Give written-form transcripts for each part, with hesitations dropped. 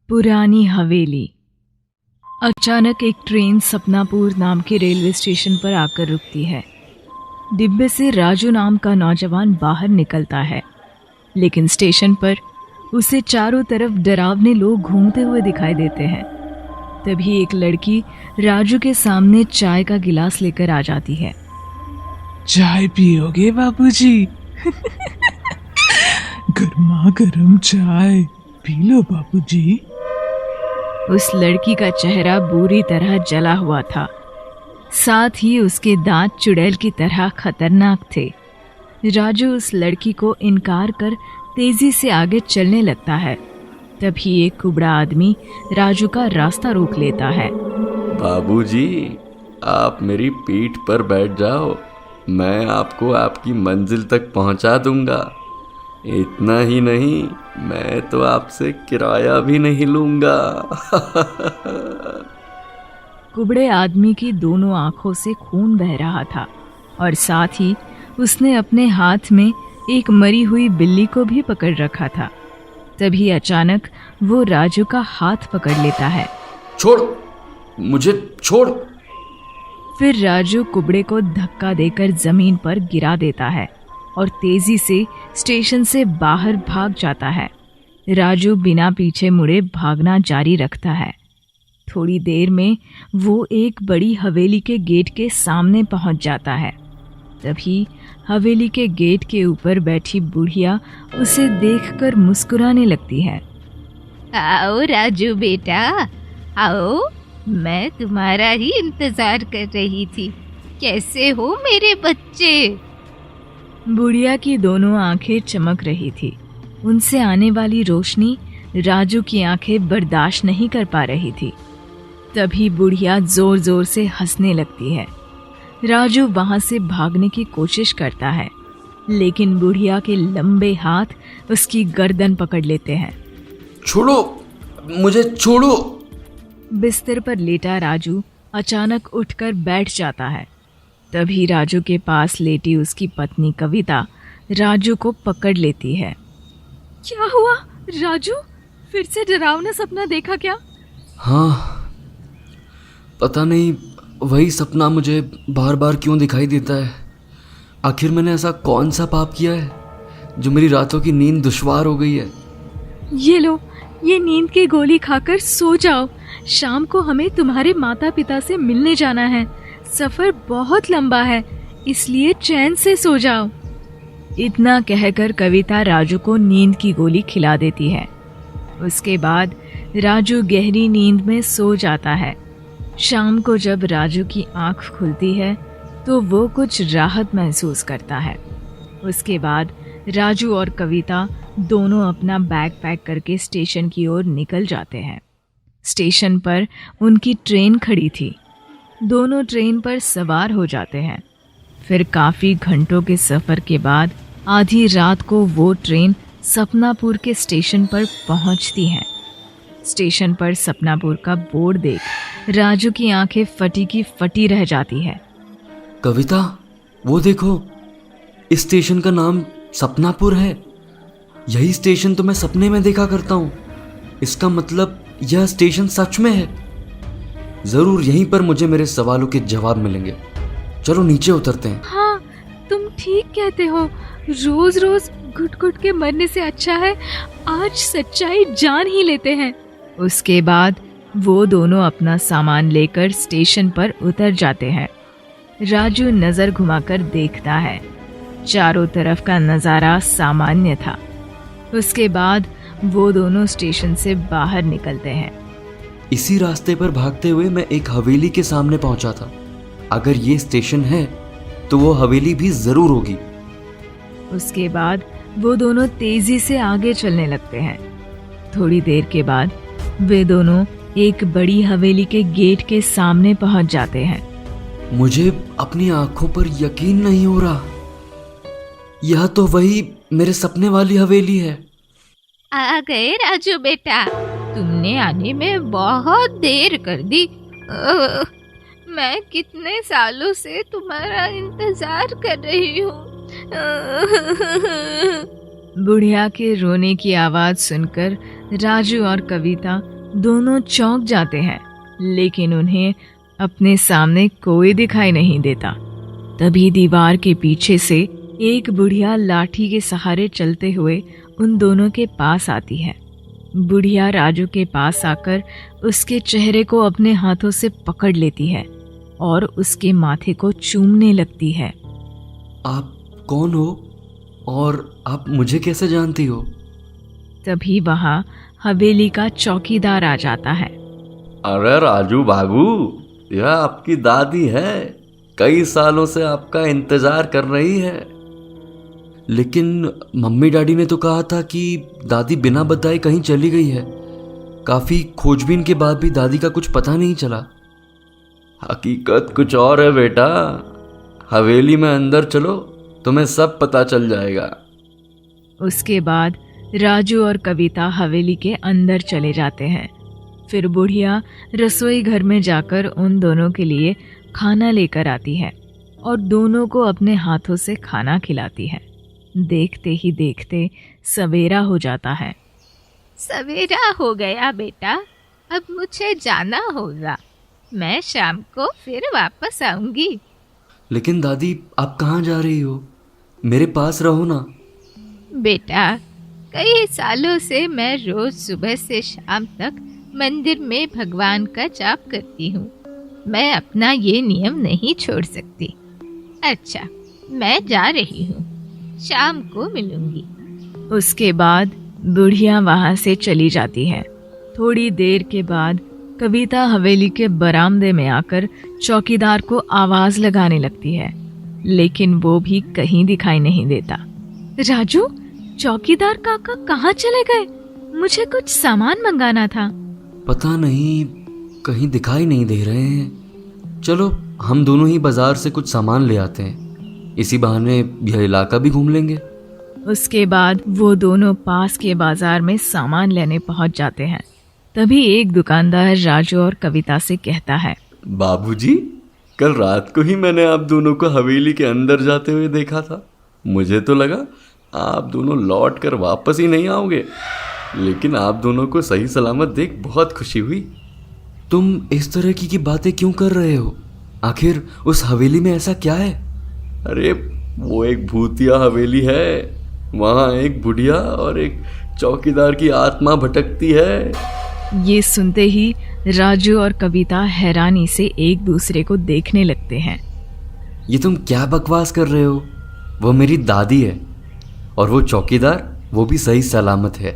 पुरानी हवेली। अचानक एक ट्रेन सपनापुर नाम के रेलवे स्टेशन पर आकर रुकती है। डिब्बे से राजू नाम का नौजवान बाहर निकलता है, लेकिन स्टेशन पर उसे चारों तरफ डरावने लोग घूमते हुए दिखाई देते हैं। तभी एक लड़की राजू के सामने चाय का गिलास लेकर आ जाती है। चाय पियोगे बाबूजी? गर्मा गर्म चाय पी लो बाबूजी। उस लड़की का चेहरा बुरी तरह जला हुआ था, साथ ही उसके दांत चुड़ैल की तरह खतरनाक थे। राजू उस लड़की को इनकार कर तेजी से आगे चलने लगता है। तभी एक कुबड़ा आदमी राजू का रास्ता रोक लेता है। बाबूजी, आप मेरी पीठ पर बैठ जाओ, मैं आपको आपकी मंजिल तक पहुंचा दूंगा। इतना ही नहीं, मैं तो आपसे किराया भी नहीं लूंगा। कुबड़े आदमी की दोनों आंखों से खून बह रहा था और साथ ही उसने अपने हाथ में एक मरी हुई बिल्ली को भी पकड़ रखा था। तभी अचानक वो राजू का हाथ पकड़ लेता है। छोड़, मुझे छोड़। फिर राजू कुबड़े को धक्का देकर जमीन पर गिरा देता है और तेजी से स्टेशन से बाहर भाग जाता है। राजू बिना पीछे मुड़े भागना जारी रखता है। थोड़ी देर में वो एक बड़ी हवेली के गेट के सामने पहुंच जाता है। तभी हवेली के गेट के ऊपर बैठी बुढ़िया उसे देखकर मुस्कुराने लगती है। आओ राजू बेटा, आओ, मैं तुम्हारा ही इंतजार कर रही थी। कैसे हो मेरे बच्चे? बुढ़िया की दोनों आंखें चमक रही थी। उनसे आने वाली रोशनी राजू की आंखें बर्दाश्त नहीं कर पा रही थी। तभी बुढ़िया जोर जोर से हंसने लगती है। राजू वहां से भागने की कोशिश करता है, लेकिन बुढ़िया के लंबे हाथ उसकी गर्दन पकड़ लेते हैं। छोड़ो, मुझे छोड़ो। बिस्तर पर लेटा राजू अचानक उठकर बैठ जाता है। तभी राजू के पास लेटी उसकी पत्नी कविता राजू को पकड़ लेती है। क्या हुआ राजू? फिर से डरावना सपना देखा क्या? हाँ, पता नहीं वही सपना मुझे बार बार क्यों दिखाई देता है। आखिर मैंने ऐसा कौन सा पाप किया है जो मेरी रातों की नींद दुश्वार हो गई है। ये लो, ये नींद की गोली खाकर सो जाओ। शाम को हमें तुम्हारे माता पिता से मिलने जाना है। सफर बहुत लंबा है, इसलिए चैन से सो जाओ। इतना कहकर कविता राजू को नींद की गोली खिला देती है। उसके बाद राजू गहरी नींद में सो जाता है। शाम को जब राजू की आंख खुलती है तो वो कुछ राहत महसूस करता है। उसके बाद राजू और कविता दोनों अपना बैग पैक करके स्टेशन की ओर निकल जाते हैं। स्टेशन पर उनकी ट्रेन खड़ी थी। दोनों ट्रेन पर सवार हो जाते हैं। फिर काफ़ी घंटों के सफ़र के बाद आधी रात को वो ट्रेन सपनापुर के स्टेशन पर पहुंचती है। स्टेशन पर सपनापुर का बोर्ड देख राजू की आंखें फटी की फटी रह जाती है। कविता, वो देखो, इस स्टेशन का नाम सपनापुर है। यही स्टेशन तो मैं सपने में देखा करता हूँ। इसका मतलब यह स्टेशन सच में है। जरूर यहीं पर मुझे मेरे सवालों के जवाब मिलेंगे। चलो नीचे उतरते हैं। हाँ, तुम ठीक कहते हो। रोज रोज घुट घुट के मरने से अच्छा है आज सच्चाई जान ही लेते हैं। उसके बाद वो दोनों अपना सामान लेकर स्टेशन पर उतर जाते हैं। राजू नजर घुमाकर देखता है। चारों तरफ का नज़ारा सामान्य था। उसके बाद वो दोनों स्टेशन से बाहर निकलते हैं। इसी रास्ते पर भागते हुए मैं एक हवेली के सामने पहुंचा था। अगर ये स्टेशन है तो वो हवेली भी जरूर होगी। उसके बाद वो दोनों तेजी से आगे चलने लगते हैं। थोड़ी देर के बाद वे दोनों एक बड़ी हवेली के गेट के सामने पहुंच जाते हैं। मुझे अपनी आंखों पर यकीन नहीं हो रहा। यह तो वही मेरे सपने वाली हवेली है। आ गए राजू बेटा, तुमने आने में बहुत देर कर दी। मैं कितने सालों से तुम्हारा इंतजार कर रही हूँ। बुढ़िया के रोने की आवाज सुनकर राजू और कविता दोनों चौंक जाते हैं, लेकिन उन्हें अपने सामने कोई दिखाई नहीं देता। तभी दीवार के पीछे से एक बुढ़िया लाठी के सहारे चलते हुए उन दोनों के पास आती है। बुढ़िया राजू के पास आकर उसके चेहरे को अपने हाथों से पकड़ लेती है और उसके माथे को चूमने लगती है। आप कौन हो और आप मुझे कैसे जानती हो? तभी वहां हवेली का चौकीदार आ जाता है। अरे राजू बाबू, यह आपकी दादी है, कई सालों से आपका इंतजार कर रही है। लेकिन मम्मी डैडी ने तो कहा था कि दादी बिना बताए कहीं चली गई है। काफी खोजबीन के बाद भी दादी का कुछ पता नहीं चला। हकीकत कुछ और है बेटा, हवेली में अंदर चलो, तुम्हें सब पता चल जाएगा। उसके बाद राजू और कविता हवेली के अंदर चले जाते हैं। फिर बुढ़िया रसोई घर में जाकर उन दोनों के लिए खाना लेकर आती है और दोनों को अपने हाथों से खाना खिलाती है। देखते ही देखते सवेरा हो जाता है। सवेरा हो गया बेटा, अब मुझे जाना होगा। मैं शाम को फिर वापस आऊंगी। लेकिन दादी, आप कहाँ जा रही हो? मेरे पास रहो ना। बेटा, कई सालों से मैं रोज सुबह से शाम तक मंदिर में भगवान का जाप करती हूँ। मैं अपना ये नियम नहीं छोड़ सकती। अच्छा, मैं जा रही हूँ, शाम को मिलूंगी। उसके बाद बुढ़िया वहां से चली जाती है। थोड़ी देर के बाद कविता हवेली के बरामदे में आकर चौकीदार को आवाज लगाने लगती है, लेकिन वो भी कहीं दिखाई नहीं देता। राजू, चौकीदार काका कहाँ चले गए? मुझे कुछ सामान मंगाना था। पता नहीं, कहीं दिखाई नहीं दे रहे हैं। चलो हम दोनों ही बाजार से कुछ सामान ले आते हैं, इसी बहाने यह इलाका भी घूम लेंगे। उसके बाद वो दोनों पास के बाजार में सामान लेने पहुंच जाते हैं। तभी एक दुकानदार राजू और कविता से कहता है, बाबूजी, कल रात को ही मैंने आप दोनों को हवेली के अंदर जाते हुए देखा था। मुझे तो लगा आप दोनों लौट कर वापस ही नहीं आओगे, लेकिन आप दोनों को सही सलामत देख बहुत खुशी हुई। तुम इस तरह की बातें क्यों कर रहे हो? आखिर उस हवेली में ऐसा क्या है? अरे वो एक भूतिया हवेली है, वहाँ एक बुढ़िया और एक चौकीदार की आत्मा भटकती है। ये सुनते ही राजू और कविता हैरानी से एक दूसरे को देखने लगते हैं। ये तुम क्या बकवास कर रहे हो? वो मेरी दादी है और वो चौकीदार, वो भी सही सलामत है।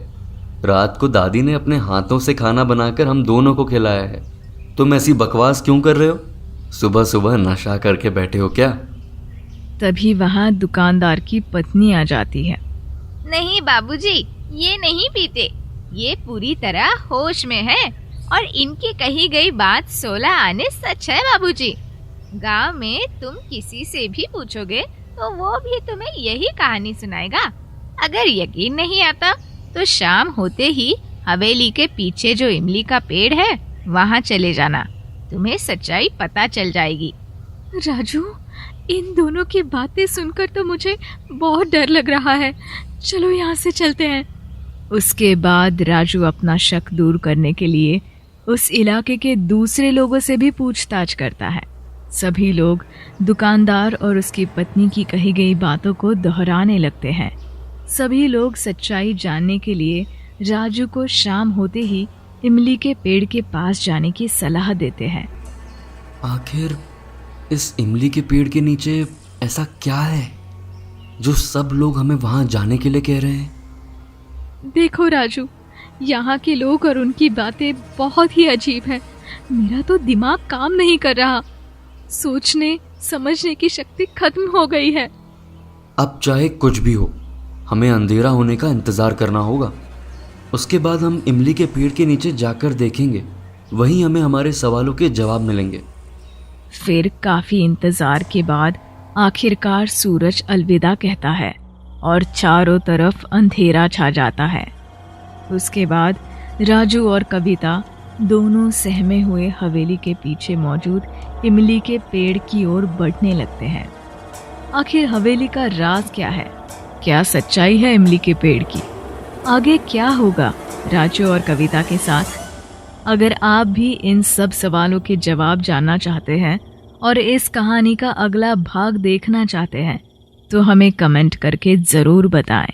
रात को दादी ने अपने हाथों से खाना बनाकर हम दोनों को खिलाया है। तुम ऐसी बकवास क्यों कर रहे हो? सुबह सुबह नशा करके बैठे हो क्या? तभी वहाँ दुकानदार की पत्नी आ जाती है। नहीं बाबूजी, ये नहीं पीते, ये पूरी तरह होश में है और इनकी कही गई बात 16 आने सच है बाबूजी। गांव में तुम किसी से भी पूछोगे तो वो भी तुम्हें यही कहानी सुनाएगा। अगर यकीन नहीं आता तो शाम होते ही हवेली के पीछे जो इमली का पेड़ है वहाँ चले जाना, तुम्हें सच्चाई पता चल जाएगी। राजू, इन दोनों की बातें सुनकर तो मुझे बहुत डर लग रहा है। चलो यहाँ से चलते हैं। उसके बाद राजू अपना शक दूर करने के लिए उस इलाके के दूसरे लोगों से भी पूछताछ करता है। सभी लोग दुकानदार और उसकी पत्नी की कही गई बातों को दोहराने लगते हैं। सभी लोग सच्चाई जानने के लिए राजू को शाम होते ही इमली के पेड़ के पास जाने की सलाह देते हैं। आखिर इस इमली के पेड़ के नीचे ऐसा क्या है जो सब लोग हमें वहां जाने के लिए कह रहे हैं? देखो राजू, यहाँ के लोग और उनकी बातें बहुत ही अजीब हैं। मेरा तो दिमाग काम नहीं कर रहा। सोचने समझने की शक्ति खत्म हो गई है। अब चाहे कुछ भी हो, हमें अंधेरा होने का इंतजार करना होगा। उसके बाद हम इमली के पेड़ के नीचे जाकर देखेंगे, वहीं हमें हमारे सवालों के जवाब मिलेंगे। फिर काफी इंतजार के बाद आखिरकार सूरज अलविदा कहता है और चारों तरफ अंधेरा छा जाता है। उसके बाद राजू और कविता दोनों सहमे हुए हवेली के पीछे मौजूद इमली के पेड़ की ओर बढ़ने लगते हैं। आखिर हवेली का राज क्या है? क्या सच्चाई है इमली के पेड़ की? आगे क्या होगा राजू और कविता के साथ? अगर आप भी इन सब सवालों के जवाब जानना चाहते हैं और इस कहानी का अगला भाग देखना चाहते हैं तो हमें कमेंट करके ज़रूर बताएं।